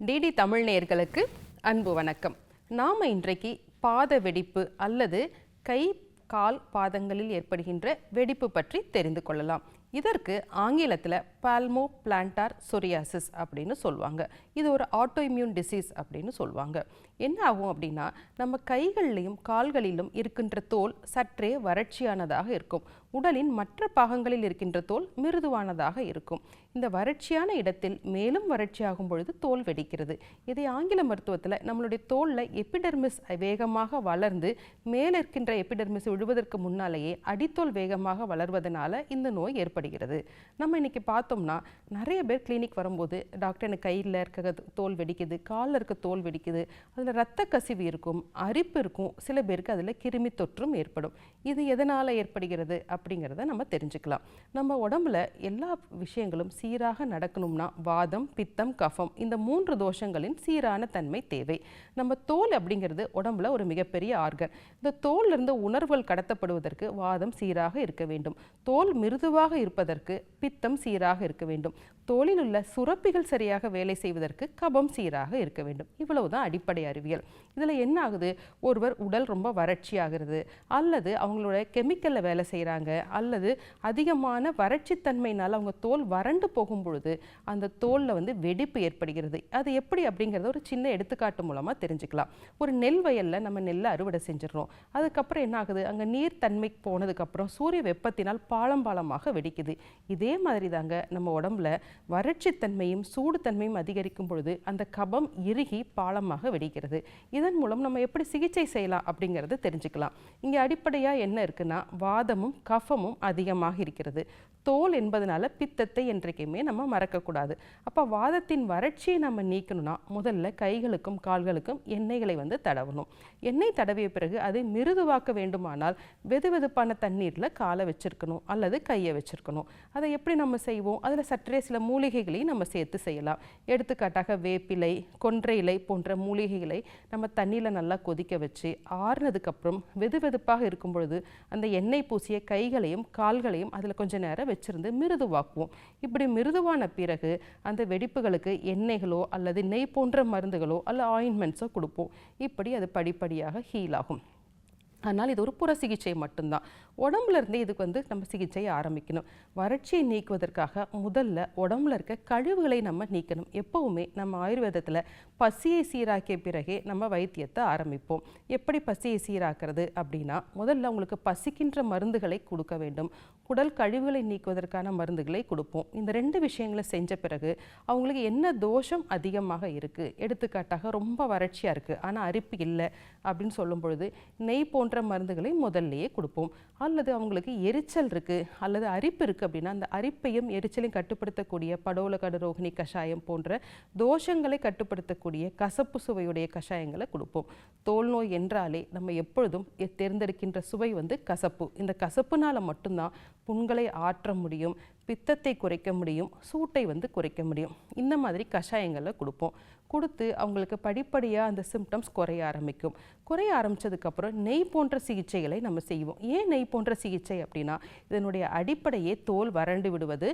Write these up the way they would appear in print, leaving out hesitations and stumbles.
DD Tamil நேயர்களுக்கு அன்பு வணக்கம். நாம் இன்றைக்கு பாத வெடிப்பு அல்லது கை கால் பாதங்களில் ஏற்படுகின்ற வெடிப்பு பற்றி தெரிந்து கொள்ளலாம். இதற்கு ஆங்கிலத்தில் பால்மோ பிளான்டார் சொரியாசிஸ் அப்படின்னு சொல்லுவாங்க. இது ஒரு ஆட்டோஇம்யூன் டிசீஸ் அப்படின்னு சொல்லுவாங்க. என்ன ஆகும் அப்படின்னா, நம்ம கைகளிலும் கால்களிலும் இருக்கின்ற தோல் சற்றே வறட்சியானதாக இருக்கும். உடலின் மற்ற பாகங்களில் இருக்கின்ற தோல் மிருதுவானதாக இருக்கும். இந்த வறட்சியான இடத்தில் மேலும் வறட்சியாகும் பொழுது தோல் வெடிக்கிறது. இதை ஆங்கில மருத்துவத்தில் நம்மளுடைய தோலில் எபிடெர்மிஸ் வேகமாக வளர்ந்து மேலே இருக்கின்ற எபிடெர்மிஸ் விழுவதற்கு முன்னாலேயே அடித்தோல் வேகமாக வளர்வதனால இந்த நோய் ஏற்படுகிறது. நம்ம இன்னைக்கு பார்த்தோம்னா நிறைய பேர் கிளினிக் வரும்போது, டாக்டர் எனக்கு கையில் இருக்க தோல் வெடிக்குது, காலில் இருக்க தோல் வெடிக்குது, அதில் இரத்த கசிவு இருக்கும், அரிப்பு இருக்கும், சில பேருக்கு அதில் கிருமி தொற்றும் ஏற்படும். இது எதனால் ஏற்படுகிறது அப்படிங்கிறத நம்ம தெரிஞ்சுக்கலாம். நம்ம உடம்புல எல்லா விஷயங்களும் சீராக நடக்கணும்னா வாதம், பித்தம், கஃபம் இந்த 3 தோஷங்களின் சீரான தன்மை தேவை. நம்ம தோல் அப்படிங்கிறது உடம்புல ஒரு மிகப்பெரிய ஆர்கன். இந்த தோலிலிருந்து உணர்வுகள் கடத்தப்படுவதற்கு வாதம் சீராக இருக்க வேண்டும். தோல் மிருதுவாக இருப்பதற்கு பித்தம் சீராக இருக்க வேண்டும். தோலில் உள்ள சுரப்பிகள் சரியாக வேலை செய்வதற்கு கபம் சீராக இருக்க வேண்டும். இவ்வளவுதான் அடிப்படை அறிவியல். இதில் என்ன ஆகுது, ஒருவர் உடல் ரொம்ப வறட்சி ஆகிறது, அல்லது அவங்களோட கெமிக்கலில் வேலை செய்கிறாங்க, அல்லது அதிகமான வறட்சித்தன்மையினால் அவங்க தோல் வறண்டு போகும் பொழுது அந்த தோலில் வெடிப்பு ஏற்படுகிறது. அது எப்படி அப்படிங்கிறத ஒரு சின்ன எடுத்துக்காட்டு மூலமாக தெரிஞ்சுக்கலாம். ஒரு நெல் வயலில் நம்ம நெல்லை அறுவடை செஞ்சிடறோம். அதுக்கப்புறம் என்ன ஆகுது, அங்கே நீர் தன்மை போனதுக்கப்புறம் சூரிய வெப்பத்தினால் பாலமாக வெடிக்குது. இதே மாதிரி தாங்க நம்ம உடம்புல வறட்சித்தன்மையும் சூடு தன்மையும் அதிகரிக்கும் பொழுது அந்த கபம் இறுகி பாலமாக வெடிக்கிறது. இதன் மூலம் நம்ம எப்படி சிகிச்சை செய்யலாம் அப்படிங்கிறது தெரிஞ்சுக்கலாம். இங்கே அடிப்படையாக என்ன இருக்குன்னா, வாதமும் கஃபமும் அதிகமாக இருக்கிறது. தோல் என்பதனால பித்தத்தை என்றைக்குமே நம்ம மறக்கக்கூடாது. அப்போ வாதத்தின் வறட்சியை நம்ம நீக்கணும்னா முதல்ல கைகளுக்கும் கால்களுக்கும் எண்ணெய்களை தடவணும். எண்ணெய் தடவிய பிறகு அதை மிருதுவாக்க வேண்டுமானால் வெதுவெதுப்பான தண்ணீரில் காலை வச்சிருக்கணும் அல்லது கையை வச்சிருக்கணும். அதை எப்படி நம்ம செய்வோம், அதில் சற்றே சில மூலிகைகளையும் நம்ம சேர்த்து செய்யலாம். எடுத்துக்காட்டாக வேப்பிலை, கொன்றை இலை போன்ற மூலிகைகளை நம்ம தண்ணியில் நல்லா கொதிக்க வச்சு ஆறுனதுக்கப்புறம் வெதுவெதுப்பாக இருக்கும் பொழுது அந்த எண்ணெய் பூசிய கைகளையும் கால்களையும் அதில் கொஞ்சம் நேரம் வச்சிருந்து மிருதுவாக்குவோம். இப்படி மிருதுவான பிறகு அந்த வெடிப்புகளுக்கு எண்ணெய்களோ அல்லது நெய் போன்ற மருந்துகளோ அல்ல ஆயின்மெண்ட்ஸோ கொடுப்போம். இப்படி அது படிப்படியாக ஹீல் ஆகும். அதனால் இது ஒரு புற சிகிச்சை மட்டும்தான். உடம்புல இருந்தே இதுக்கு நம்ம சிகிச்சையை ஆரம்பிக்கணும். வறட்சியை நீக்குவதற்காக முதல்ல உடம்புல இருக்க கழிவுகளை நம்ம நீக்கணும். எப்பவுமே நம்ம ஆயுர்வேதத்தில் பசியை சீராக்கிய பிறகே நம்ம வைத்தியத்தை ஆரம்பிப்போம். எப்படி பசியை சீராக்கிறது அப்படின்னா, முதல்ல அவங்களுக்கு பசிக்கின்ற மருந்துகளை கொடுக்க வேண்டும். குடல் கழிவுகளை நீக்குவதற்கான மருந்துகளை கொடுப்போம். இந்த 2 விஷயங்களை செஞ்ச பிறகு அவங்களுக்கு என்ன தோஷம் அதிகமாக இருக்குது, எடுத்துக்காட்டாக ரொம்ப வறட்சியாக இருக்குது ஆனால் அரிப்பு இல்லை அப்படின்னு சொல்லும் பொழுது நெய் போன்ற மருந்துகளை முதல்லையே கொடுப்போம். அல்லது அவங்களுக்கு எரிச்சல் இருக்குது அல்லது அரிப்பு இருக்குது அப்படின்னா அந்த அரிப்பையும் எரிச்சலையும் கட்டுப்படுத்தக்கூடிய படோல கடரோகிணி கஷாயம் போன்ற தோஷங்களை கட்டுப்படுத்தக்கூடிய கசப்பு சுவையுடைய கஷாயங்களை கொடுப்போம். தோல் நோய் என்றாலே நம்ம எப்பொழுதும் தேர்ந்தெடுக்கின்ற சுவை கசப்பு. இந்த கசப்புனால மட்டும்தான் புண்களை ஆற்ற முடியும், பித்தத்தை குறைக்க முடியும், சூட்டை குறைக்க முடியும். இந்த மாதிரி கஷாயங்களை கொடுப்போம். கொடுத்து அவங்களுக்கு படிப்படியாக அந்த சிம்டம்ஸ் குறைய ஆரம்பிக்கும். குறைய ஆரம்பித்ததுக்கப்புறம் நெய் போன்ற சிகிச்சைகளை நம்ம செய்வோம். ஏன் நெய் போன்ற சிகிச்சை அப்படின்னா, இதனுடைய அடிப்படையே தோல் வறண்டு விடுவது.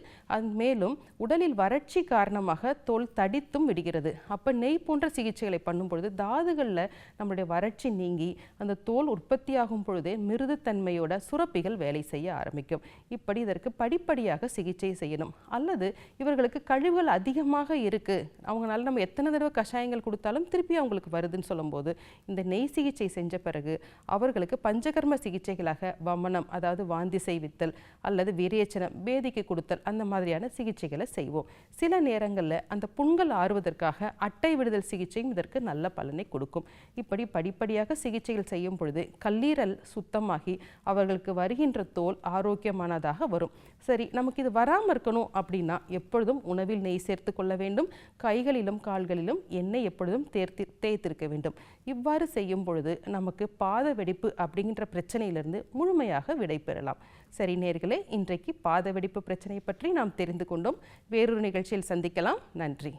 மேலும் உடலில் வறட்சி காரணமாக தோல் தடித்தும் விடுகிறது. அப்போ நெய் போன்ற சிகிச்சைகளை பண்ணும் பொழுது தாதுகளில் நம்மளுடைய வறட்சி நீங்கி அந்த தோல் உற்பத்தியாகும் பொழுதே மிருதுத்தன்மையோட சுரப்பிகள் வேலை செய்ய ஆரம்பிக்கும். இப்படி இதற்கு படிப்படியாக சிகிச்சை செய்யணும். அல்லது இவர்களுக்கு கழிவுகள் அதிகமாக இருக்குது, அவங்களால நம்ம எத்தனை தடவை கஷாயங்கள் கொடுத்தாலும் திருப்பி அவங்களுக்கு வருதுன்னு சொல்லும்போது இந்த நெய் சிகிச்சை செஞ்ச பிறகு அவர்களுக்கு பஞ்சகர்ம சிகிச்சைகளாக வமனம், அதாவது வாந்தி செய்வித்தல் அல்லது விரேச்சனம், பேதிக்கு கொடுத்தல், அந்த மாதிரியான சிகிச்சைகளை செய்வோம். சில நேரங்களில் அந்த புண்கள் ஆறுவதற்காக அட்டை விடுதல் சிகிச்சையும் இதற்கு நல்ல பலனை கொடுக்கும். இப்படி படிப்படியாக சிகிச்சைகள் செய்யும் பொழுது கல்லீரல் சுத்தமாகி அவர்களுக்கு வருகின்ற தோல் ஆரோக்கியமானதாக வரும். சரி, நமக்கு இது வராமல் இருக்கணும் அப்படின்னா எப்பொழுதும் உணவில் நெய் சேர்த்து கொள்ள வேண்டும். கைகளிலும் கால்களிலும் எண்ணெய் எப்பொழுதும் தேய்த்திருக்க வேண்டும். இவ்வாறு செய்யும் பொழுது நமக்கு பாத வெடிப்பு அப்படிங்கிற பிரச்சனையிலிருந்து முழுமையாக விடை பெறலாம். சரி நேயர்களே, இன்றைக்கு பாத வெடிப்பு பிரச்சனை பற்றி நாம் தெரிந்து கொண்டோம். வேறொரு நிகழ்ச்சியில் சந்திக்கலாம். நன்றி.